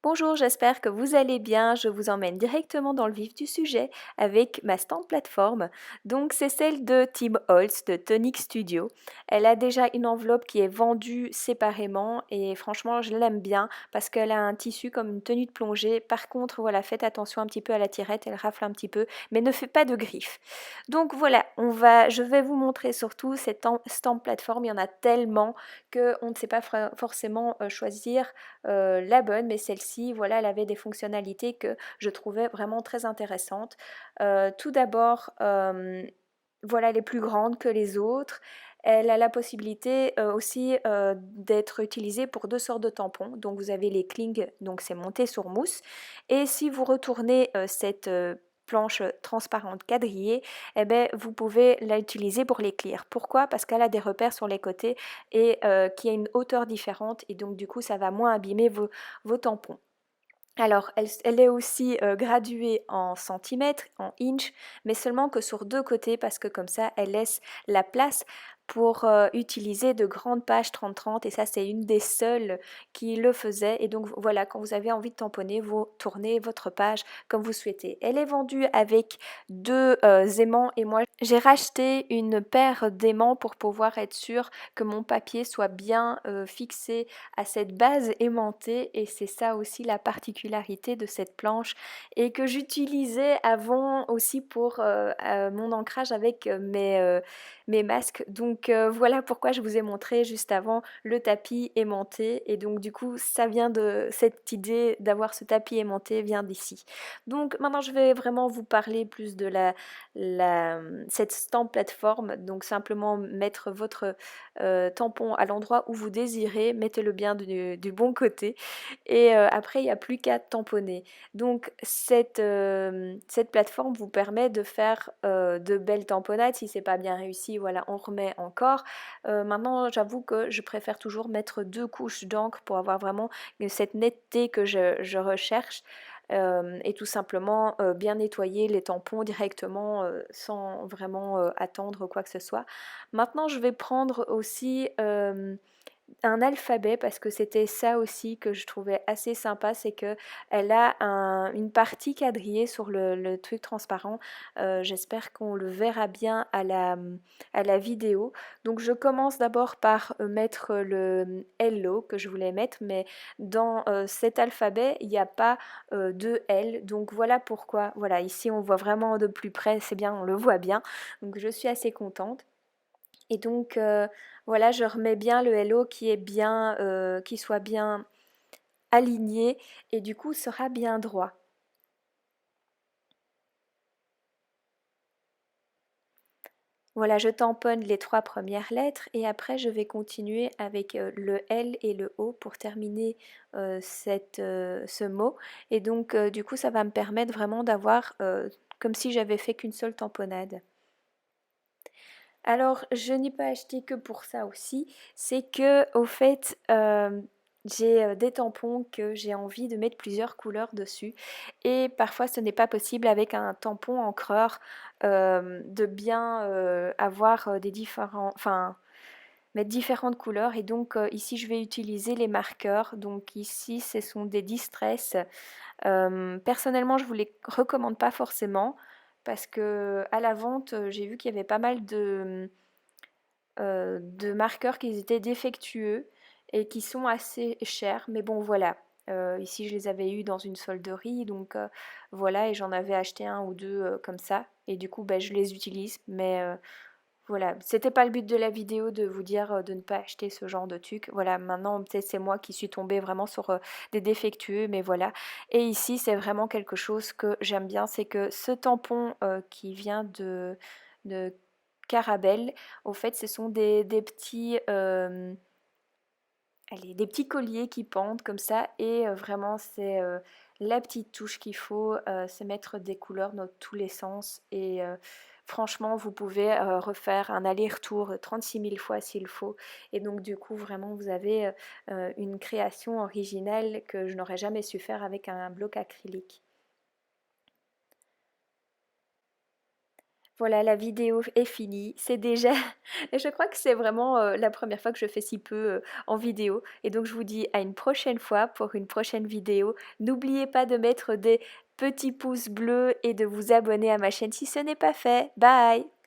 Bonjour, j'espère que vous allez bien. Je vous emmène directement dans le vif du sujet avec ma stand plateforme. Donc c'est celle de Tim Holtz de Tonic Studio. Elle a déjà une enveloppe qui est vendue séparément et franchement je l'aime bien parce qu'elle a un tissu comme une tenue de plongée. Par contre voilà, faites attention un petit peu à la tirette, elle rafle un petit peu mais ne fait pas de griffes. Donc voilà, je vais vous montrer surtout cette stand plateforme. Il y en a tellement qu'on ne sait pas forcément choisir la bonne, mais celle-ci, voilà, elle avait des fonctionnalités que je trouvais vraiment très intéressantes. Tout d'abord, voilà, elle est plus grande que les autres. Elle a la possibilité aussi d'être utilisée pour deux sortes de tampons. Donc vous avez les clings, donc c'est monté sur mousse. Et si vous retournez cette planche transparente quadrillée, eh ben, vous pouvez l'utiliser pour les clear. Pourquoi? Parce qu'elle a des repères sur les côtés et qui a une hauteur différente et donc du coup ça va moins abîmer vos tampons. Alors, elle est aussi graduée en centimètres, en inch, mais seulement que sur deux côtés parce que comme ça, elle laisse la place pour utiliser de grandes pages 30-30 et ça, c'est une des seules qui le faisait. Et donc voilà, quand vous avez envie de tamponner, vous tournez votre page comme vous souhaitez. Elle est vendue avec deux aimants et moi, j'ai racheté une paire d'aimants pour pouvoir être sûre que mon papier soit bien fixé à cette base aimantée et c'est ça aussi la particularité de cette planche et que j'utilisais avant aussi pour mon ancrage avec mes masques. Donc voilà pourquoi je vous ai montré juste avant le tapis aimanté et donc du coup ça vient de cette idée d'avoir ce tapis aimanté vient d'ici. Donc maintenant je vais vraiment vous parler plus de cette stamp plateforme, donc simplement mettre votre tampon à l'endroit où vous désirez, mettez-le bien du bon côté et après il n'y a plus qu'à tamponner. Donc cette plateforme vous permet de faire de belles tamponnades. Si c'est pas bien réussi, voilà, on remet encore. Maintenant j'avoue que je préfère toujours mettre deux couches d'encre pour avoir vraiment cette netteté que je recherche. Et tout simplement bien nettoyer les tampons directement sans vraiment attendre quoi que ce soit. Maintenant, je vais prendre aussi un alphabet parce que c'était ça aussi que je trouvais assez sympa, c'est que elle a une partie quadrillée sur le truc transparent. J'espère qu'on le verra bien à la vidéo. Donc je commence d'abord par mettre le hello que je voulais mettre, mais dans cet alphabet, il n'y a pas de L. Donc voilà pourquoi. Voilà, ici on voit vraiment de plus près, c'est bien, on le voit bien. Donc je suis assez contente. Et donc voilà, je remets bien le hello qui est bien, qui soit bien aligné et du coup sera bien droit. Voilà, je tamponne les trois premières lettres et après je vais continuer avec le L et le O pour terminer ce mot. Et donc du coup ça va me permettre vraiment d'avoir comme si j'avais fait qu'une seule tamponnade. Alors, je n'ai pas acheté que pour ça aussi, c'est que au fait, j'ai des tampons que j'ai envie de mettre plusieurs couleurs dessus et parfois ce n'est pas possible avec un tampon encreur de bien avoir des différents, enfin mettre différentes couleurs et donc ici je vais utiliser les marqueurs. Donc ici ce sont des Distress. Personnellement je vous les recommande pas forcément parce que à la vente j'ai vu qu'il y avait pas mal de marqueurs qui étaient défectueux et qui sont assez chers. Mais bon, voilà. Ici, je les avais eus dans une solderie, donc voilà, et j'en avais acheté un ou deux comme ça. Et du coup, ben, je les utilise. Mais voilà, c'était pas le but de la vidéo de vous dire de ne pas acheter ce genre de truc. Voilà, maintenant, peut-être c'est moi qui suis tombée vraiment sur des défectueux, mais voilà. Et ici, c'est vraiment quelque chose que j'aime bien, c'est que ce tampon qui vient de Carabelle. Au fait, ce sont des petits, allez, des petits colliers qui pendent comme ça et vraiment c'est la petite touche qu'il faut, c'est mettre des couleurs dans tous les sens et franchement vous pouvez refaire un aller-retour 36 000 fois s'il faut et donc du coup vraiment vous avez une création originale que je n'aurais jamais su faire avec un bloc acrylique. Voilà, la vidéo est finie. C'est déjà et je crois que c'est vraiment, la première fois que je fais si peu, en vidéo et donc je vous dis à une prochaine fois pour une prochaine vidéo. N'oubliez pas de mettre des petits pouces bleus et de vous abonner à ma chaîne si ce n'est pas fait. Bye!